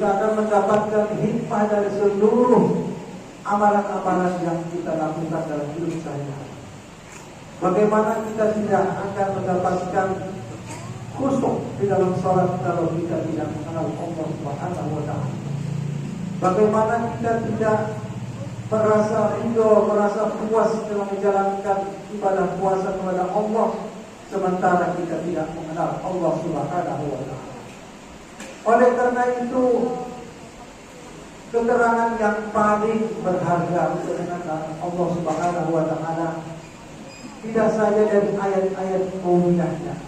kita akan mendapatkan hikmah dari seluruh amalan-amalan yang kita lakukan dalam hidup sehari-hari. Bagaimana kita tidak akan mendapatkan khusyuk di dalam sholat kalau kita tidak mengenal Allah Subhanahu wa Ta'ala? Bagaimana kita tidak merasa ridho, merasa puas dalam menjalankan ibadah puasa kepada Allah sementara kita tidak mengenal Allah Subhanahu wa Ta'ala? Oleh karena itu, keterangan yang paling berharga untuk mengenal Allah Subhanahu wa Ta'ala tidak saja dari ayat-ayat kauniyahnya,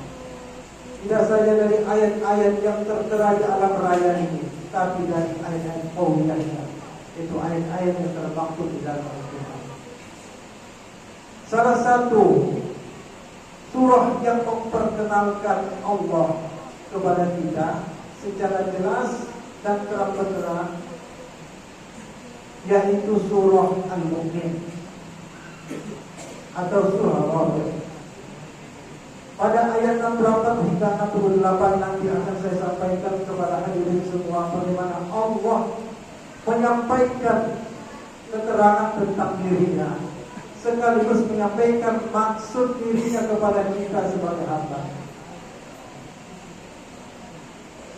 tidak saja dari ayat-ayat yang tertera di alam raya ini, tapi dari ayat-ayat kauniyahnya, itu ayat-ayat yang termaktub di dalam Al-Quran. Salah satu surah yang memperkenalkan Allah kepada kita secara jelas dan terang benderang yaitu surah Al-Mu'min atau surah Ar-Rahman. Pada ayat 68 hingga 68 nanti akan saya sampaikan kepada hadirin semua bagaimana Allah menyampaikan keterangan tentang dirinya sekaligus menyampaikan maksud dirinya kepada kita sebagai hamba.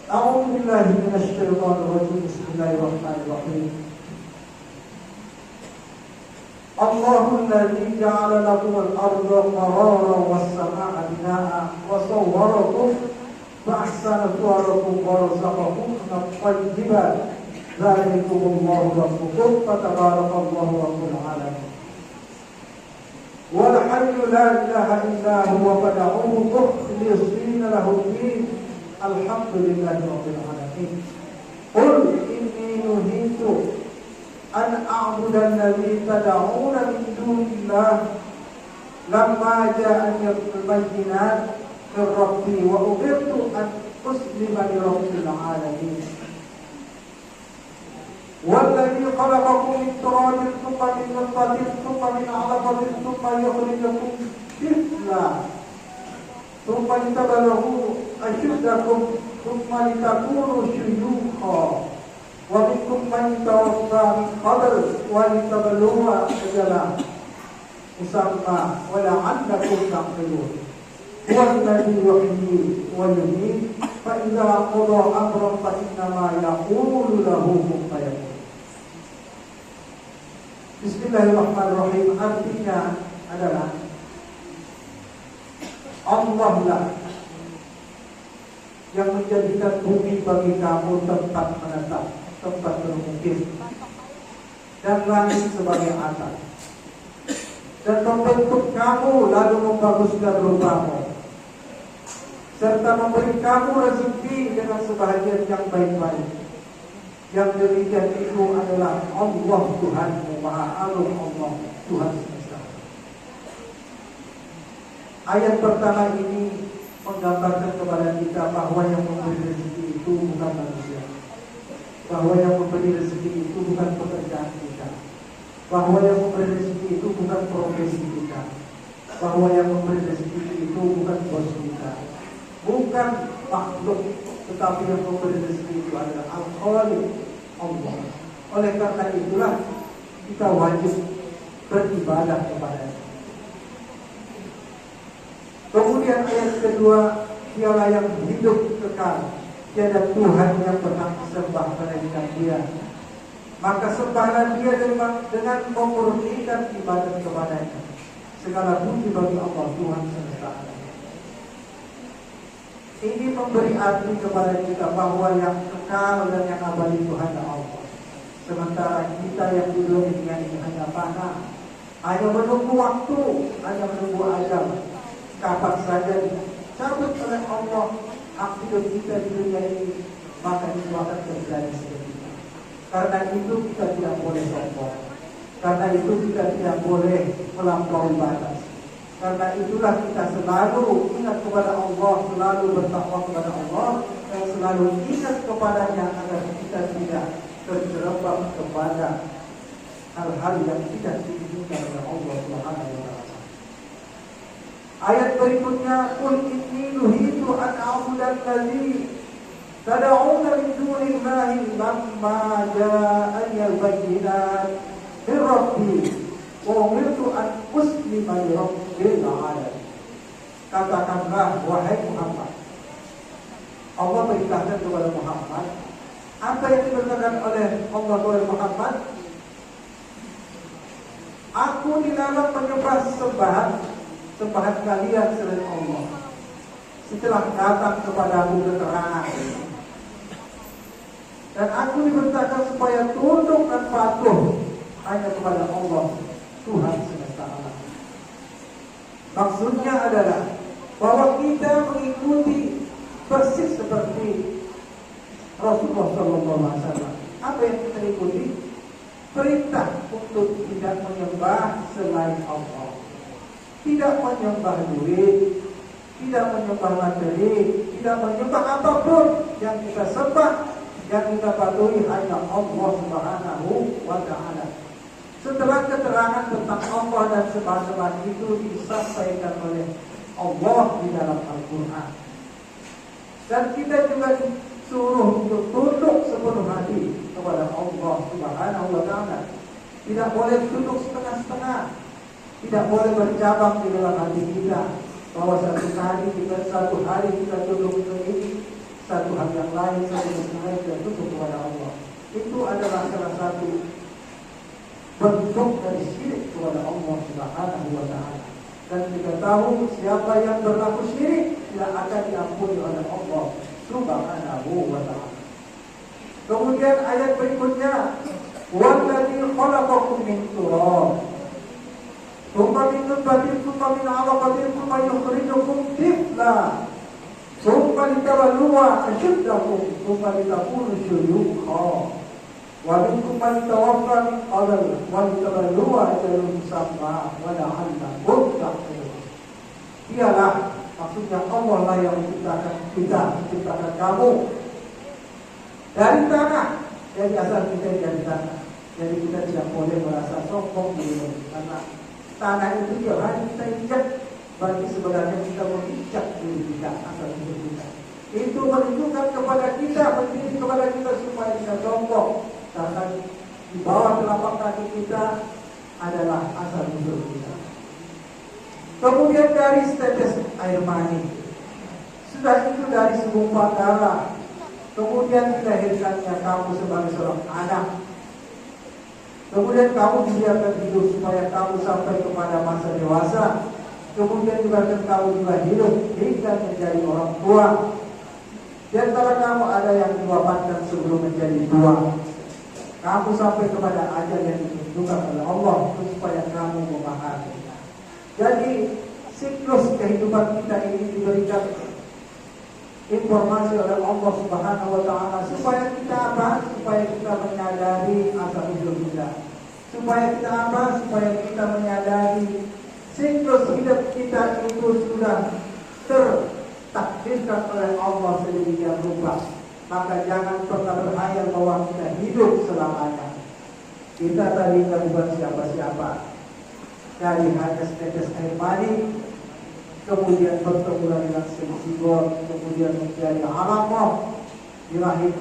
A'udzu billahi minasy syaithanir rajim. Bismillahirrahmanirrahim. Allahu alladzi ja'ala lakumul arda qararan was-samaa'a binaa'a wa sawwarakum fa ahsana suwarakum wa razaqakum minat thayyibat. Dzalikumullahu rabbukum fatabarakallahu rabbul alamin. Wal hayyu la ilaha illa huwa fad'uuhu mukhlishina lahu ad-din. Alhamdulillahi rabbil alamin. Qul inni nuhitu an a'budu alladhi tad'una min dunillah lamma ja'ani al-bayyinat min rabbi wa umirtu an uslima li rabbil alamin. Walladhi khalaqakum min turabin thumma min nutfatin thumma min 'alaqatin thumma yukhrijukum tiflan thumma litablughu ashuddakum thumma litakunu shuyukha wa minkum man yatawaffa min qabl wa litablughu ajalan musamma wa la'allakum ta'qilun. Huwa alladhi yuhyi wa yumiit fa idza qada amran fa innama yaqulu lahu kun fayakun. Bismillahirrahmanirrahim. Artinya adalah Allah lah yang menjadikan bumi bagi kamu tempat menetap, tempat bermukim, dan langit sebagai atap, dan membentuk kamu lalu membaguskan rupamu, serta memberi kamu rezeki dengan sebahagian yang baik-baik. Yang demikian itu adalah Allah Tuhanmu, Maha Agung Allah, Tuhan semesta. Ayat pertama ini menggambarkan kepada kita bahwa yang memberi rezeki itu bukan manusia, bahwa yang memberi rezeki itu bukan pekerjaan kita, bahwa yang memberi rezeki itu bukan profesi kita, bahwa yang memberi rezeki itu bukan bos kita, bukan makhluk, tetapi yang memberi rezeki itu adalah Al-Khaliq, Allah. Oleh karena itulah kita wajib beribadah kepada-Nya. Kemudian ayat kedua, Dialah yang hidup kekal, tiada Tuhan yang berhak disembah melainkan Dia. Maka sembahlah Dia dengan memurnikan ibadat kepada-Nya. Segala puji bagi Allah Tuhan semesta alam. Ini memberi arti kepada kita bahwa yang kekal dan yang abadi itu hanya Allah. Sementara kita yang di dunia ini hanya fana, hanya menunggu waktu, hanya menunggu ajal. Kapan saja dicabut oleh Allah hak hidup kita di dunia ini, maka itu akan terjadi seketika. Karena itu kita tidak boleh sombong. Karena itu kita tidak boleh melampaui batas. Karena itulah kita selalu ingat kepada Allah, selalu bertakwa kepada Allah, dan selalu ingat kepada-Nya agar kita tidak terjerembab kepada hal-hal yang tidak diinginkan oleh Allah Subhanahu wa Ta'ala. Ayat berikutnya, qul inni nuhitu an a'budu alladzi tad'una min dunillahi lamma ja'ani al-bayyinat min rabbi wa umirtu an uslima li rabbil alamin. Katakanlah wahai Muhammad, Allah perintahkan kepada Muhammad, apa yang diberitakan oleh Allah kepada Muhammad, aku dilarang menyembah sembahan kalian selain Allah setelah datang kepadamu keterangan, dan aku diberitakan supaya tunduk dan patuh hanya kepada Allah Tuhan semesta alam. Maksudnya adalah bahwa kita mengikuti persis seperti Rasulullah SAW. Apa yang kita ikuti? Perintah untuk tidak menyembah selain Allah, tidak menyembah duit, tidak menyembah materi, tidak menyembah apapun. Yang kita sembah, yang kita patuhi hanya Allah Subhanahu wa Ta'ala. Setelah keterangan tentang Allah dan sembahan-sembahan itu disampaikan oleh Allah di dalam Al-Quran, dan kita juga disuruh untuk tunduk sepenuh hati kepada Allah Subhanahu wa Ta'ala. Tidak boleh tunduk setengah-setengah, tidak boleh bercabang di dalam hati kita, bahwa satu hari kita tunduk ke ini, satu hari yang lain kita tunduk kepada Allah. Itu adalah salah satu bentuk dari syirik kepada Allah Subhanahu wa Ta'ala. Dan kita tahu siapa yang berlaku syirik tidak akan diampuni oleh Allah Subhanahu wa Ta'ala. Kemudian ayat berikutnya, walladzi khalaqakum min turab tsumma min nutfatin tsumma min 'alaqatin tsumma yukhrijukum tifla tsumma litawalluwa ashuddakum tsumma litakunu syuyukha wa minkum man tawaffa min qabl wa litawalluwa ajalun musamma wa la'allakum tahtadun. Dialah, maksudnya Allah lah yang menciptakan kamu dari tanah, dari asal kita dari tanah. Jadi kita tidak boleh merasa sombong dulu, karena tanah itu tiap hari kita injak. Berarti sebenarnya kita menginjak diri kita, asal diri kita. Itu menunjukkan kepada kita, mendidik kepada kita supaya kita sombong, karena di bawah telapak kaki kita adalah asal usul kita. Kemudian dari setetes air mani, sudah itu dari segumpal darah, kemudian dilahirkannya kamu sebagai seorang anak. Kemudian kamu dibiarkan hidup supaya kamu sampai kepada masa dewasa. Kemudian dibiarkan kamu juga hidup hingga menjadi orang tua. Di antara kamu ada yang diwafatkan sebelum menjadi tua. Kamu sampai kepada ajal yang ditentukan oleh Allah supaya kamu memahami. Jadi siklus kehidupan kita ini diberikan informasi oleh Allah Subhanahu wa Ta'ala supaya kita apa? Supaya kita menyadari asal usul kita. Supaya kita apa? Supaya kita menyadari siklus hidup kita itu sudah tertakdirkan oleh Allah sedemikian rupa. Maka jangan pernah berhayal bahwa kita hidup selamanya. Kita tadinya bukan siapa-siapa, dari hanya setetes air mani, kemudian bertemu dengan zigot, kemudian menjadi alaqah di rahim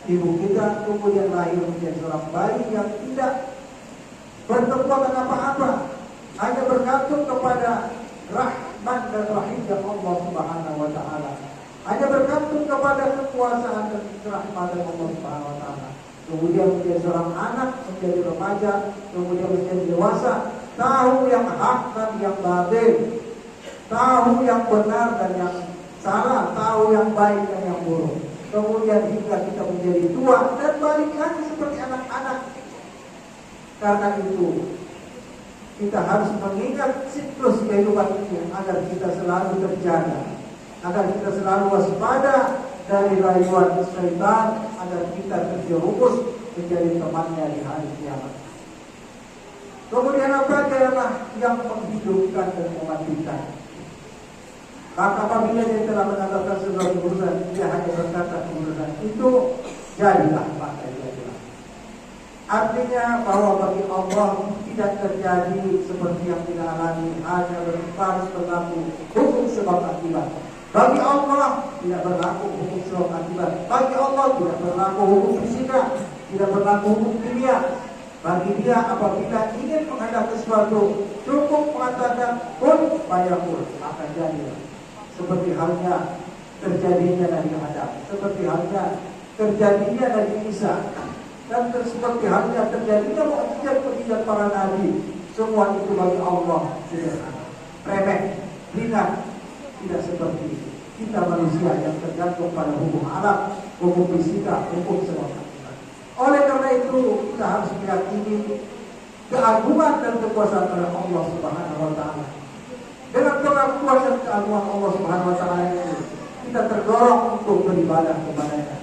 ibu kita, kemudian lahir menjadi seorang bayi yang tidak berkekuatan apa-apa, hanya bergantung kepada rahmat dan rahimnya Allah Subhanahu wa Ta'ala, hanya bergantung kepada kekuasaan dan kerahmatan Allah Subhanahu wa Ta'ala. Kemudian menjadi seorang anak, menjadi remaja, kemudian menjadi dewasa, tahu yang hak dan yang batil, tahu yang benar dan yang salah, tahu yang baik dan yang buruk. Kemudian hingga kita menjadi tua dan balik lagi seperti anak-anak. Karena itu kita harus mengingat siklus kehidupan ini agar kita selalu terjaga, agar kita selalu waspada dari rayuan syaitan, agar kita terjerumus menjadi temannya di hari kiamat. Kemudian apa? Adalah yang menghidupkan dan mematikan. Maka apabila dia telah menetapkan sebuah urusan, dia hanya berkata urusan itu jadilah, maka jadilah. Artinya bahwa bagi Allah tidak terjadi seperti yang kita alami, hanya harus berlaku hukum sebab akibat. Bagi Allah tidak berlaku hukum sebab akibat. Bagi Allah tidak berlaku hukum fisika, tidak berlaku hukum kimia. Bagi dia apabila ingin menghendaki sesuatu, cukup mengatakan kun fayakun, akan jadi. Seperti halnya terjadinya Nabi Adam, seperti halnya terjadinya Nabi Isa, dan seperti halnya terjadinya mukjizat-mukjizat para nabi. Semua itu bagi Allah sederhana, remeh, ringan. Tidak seperti kita manusia yang tergantung pada hukum alam, hukum fisika, hukum sebab akibat. Oleh karena itu kita harus meyakini keagungan dan kekuasaan dari Allah Subhanahu wa taala. Dengan pengakuan dan keagungan Allah Subhanahu wa taala ini, kita terdorong untuk beribadah kepada-Nya.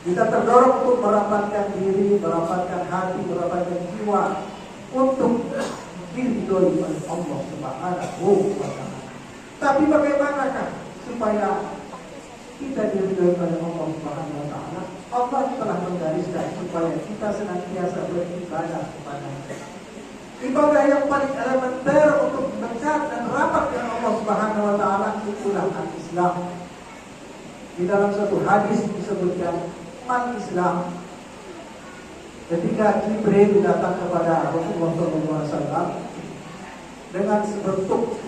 Kita terdorong untuk merapatkan diri, merapatkan hati, merapatkan jiwa untuk diridhoi oleh Allah Subhanahu wa taala. Tapi bagaimanakah supaya kita diridhoi oleh Allah Subhanahu wa taala? Allah telah menggariskan supaya kita senantiasa beribadah kepada-Nya. Ibadah yang paling elementer untuk dekat dan rapat dengan Allah Subhanahu wa taala itulah al-Islam. Di dalam satu hadis disebutkan al-Islam. Ketika Jibril datang kepada Rasulullah SAW dengan sebentuk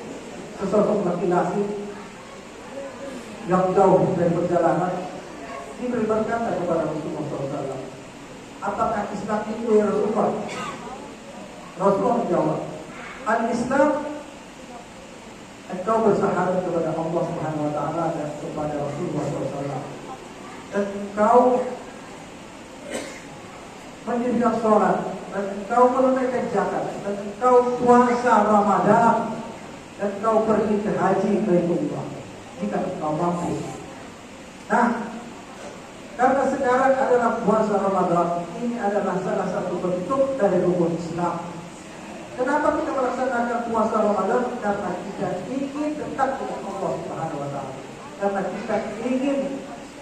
sesosok laki-laki yang jauh dari perjalanan, Jibril berkata kepada Rasulullah SAW, apakah Islam itu ya Rasulullah? Rasulullah menjawab, al-Islam, engkau bersyahadat kepada Allah Subhanahu wa taala dan kepada Rasulullah SAW, dan engkau mendirikan sholat, dan engkau menunaikan zakat, dan engkau puasa Ramadan, dan engkau pergi ke haji Baitullah jika engkau mampu. Nah, karena sekarang adalah puasa Ramadan, ini adalah salah satu bentuk dari rukun Islam. Kenapa kita melaksanakan puasa Ramadan? Karena kita ingin dekat dengan Allah Subhanahu wa taala. Karena kita ingin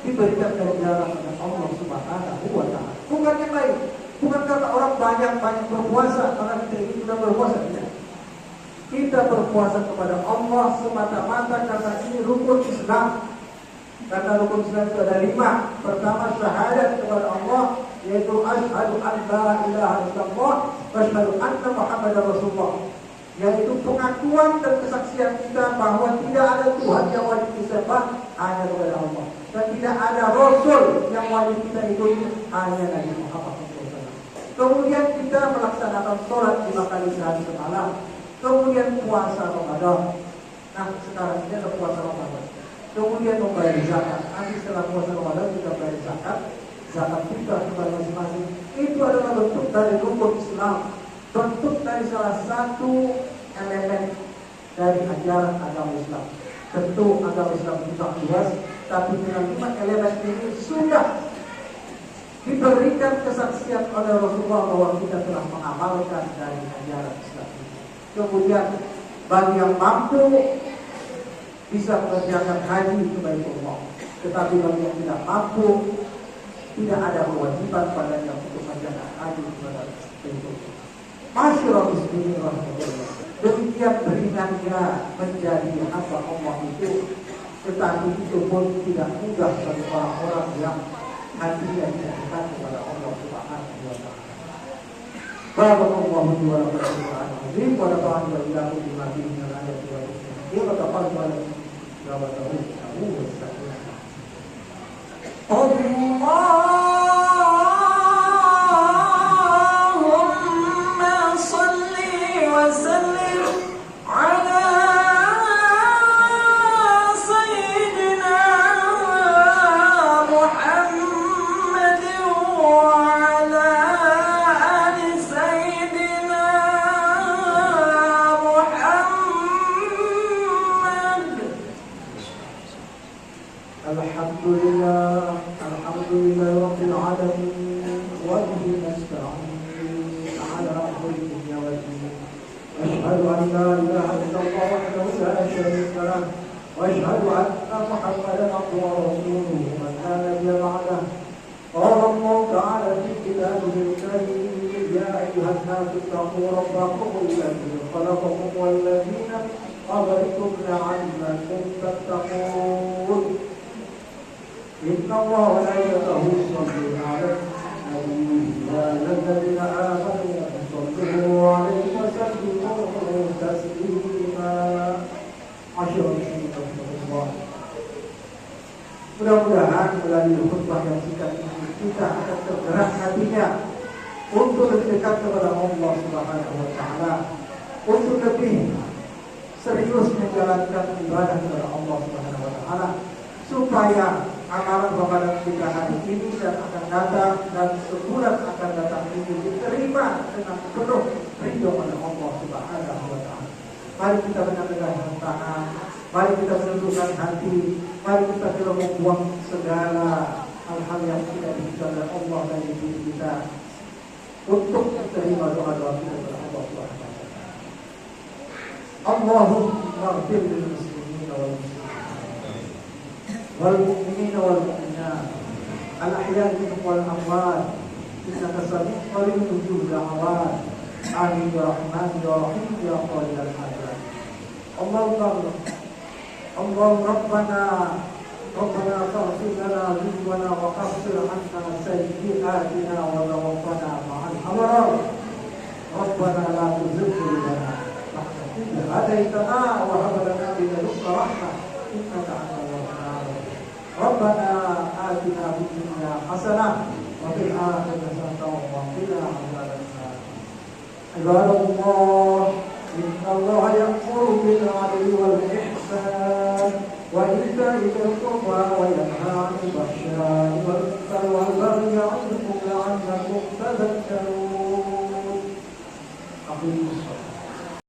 diberikan ganjaran oleh Allah Subhanahu wa taala. Bukan yang lain. Bukan karena orang banyak berpuasa, karena kita ingin sudah berpuasa. Tidak. Kita berpuasa kepada Allah semata-mata karena ini rukun Islam. Karena rukun Islam itu ada 5. Pertama, syahadat kepada Allah, yaitu asyhadu an la ilaha illallah wa asyhadu anna Muhammadar Rasulullah, yaitu pengakuan dan kesaksian kita bahwa tidak ada Tuhan yang wajib disembah hanya kepada Allah, dan tidak ada Rasul yang wajib kita ikuti hanya Nabi Muhammad SAW. Kemudian kita melaksanakan sholat 5 kali sehari semalam. Kemudian puasa Ramadan. Nah, sekarang ini ada puasa Ramadan. Kemudian membayar zakat. Nanti setelah puasa Ramadan kita bayar zakat. Zakat fitrah kepada masing-masing. Itu adalah bentuk dari rukun Islam. Bentuk dari salah satu elemen dari ajaran agama Islam. Tentu agama Islam tidak luas, tapi dengan 5 elemen ini sudah diberikan kesaksian oleh Rasulullah bahwa kita telah mengamalkan dari ajaran Islam. Kemudian bagi yang mampu bisa mengerjakan haji ke Baitullah, tetapi bagi yang tidak mampu tidak ada kewajiban padanya untuk mengerjakan haji kepada Baitullah. Masyaallah bismillah. Demikian ringannya menjadi hamba Allah itu, tetapi itu pun tidak mudah bagi orang-orang yang hatinya tidak dekat kepada Allah Subhanahu wa taala. Barakallahu li wa lakum fil Qur'anil azim wa nafa'ani wa iyyakum bima fihi min al-ayati wal hikmah wa taqabbal ya wa tawfiqhu Allahumma salli wa sallim ala sayyidina Muhammad wa ala ali sayyidina Muhammad. Alhamdulillah Rabbil alamin wa bihi nasta'in ala kulli dunya wa din. Asyhadu an la ilaha illallah wahdahu la syarika lah wa asyhadu anna Muhammadan abduhu wa rasuluhu man la nabiyya ba'dahu. Qala Allah ta'ala fi kitabihi al-karim, ya ayyuhan nasu ittaqu rabbakum alladhi khalaqakum wal ladzina qablikum la'allakum tattaqun. الله وملائكته يصلون على النبي يا أيها الذين آمنوا صلوا عليه وسلموا تسليما. Masyaallah. Mudah-mudahan melalui khutbah yang singkat ini kita akan tergerak hatinya untuk lebih dekat kepada Allah Subhanahu wa taala, untuk lebih serius menjalankan ibadah kepada Allah Subhanahu wa taala, supaya amalan Ramadan kita hari ini dan akan datang dan sebulan akan datang ini diterima dengan penuh ridho oleh Allah Subhanahu wa taala. Mari kita menegakkan tangan, mari kita menundukkan hati, mari kita coba membuang segala hal-hal yang tidak diinginkan oleh Allah dari diri kita untuk menerima doa-doa kita kepada Allah Subhanahu wa taala. Allahumma ighfir lil muslimin wal muslimat wal mu'minin wal mu'minat al ahya'i minhum wal amwat innaka sami'un qaribun mujibud da'awat. Amin ya rahman ya rahim ya qadil hajat. Allahumma rabbana faghfir lana dhunubana wa kaffir 'anna sayyi'atina wa tawaffana ma'al abrar. Rabbana la tuzigh qulubana ba'da idh hadaytana wa hab lana min ladunka rahmah innaka antal wahhab. Rabbana atina fid dunya hasanah wa fil akhirati hasanah wa qina adzaban nar. Ibadallah, inna Allah ya'muru bil 'adli wal ihsan wa ita'i dzil qurba wa yanha 'anil fahsya'i wal munkari wal baghi ya'idukum la'allakum tadhakkarun.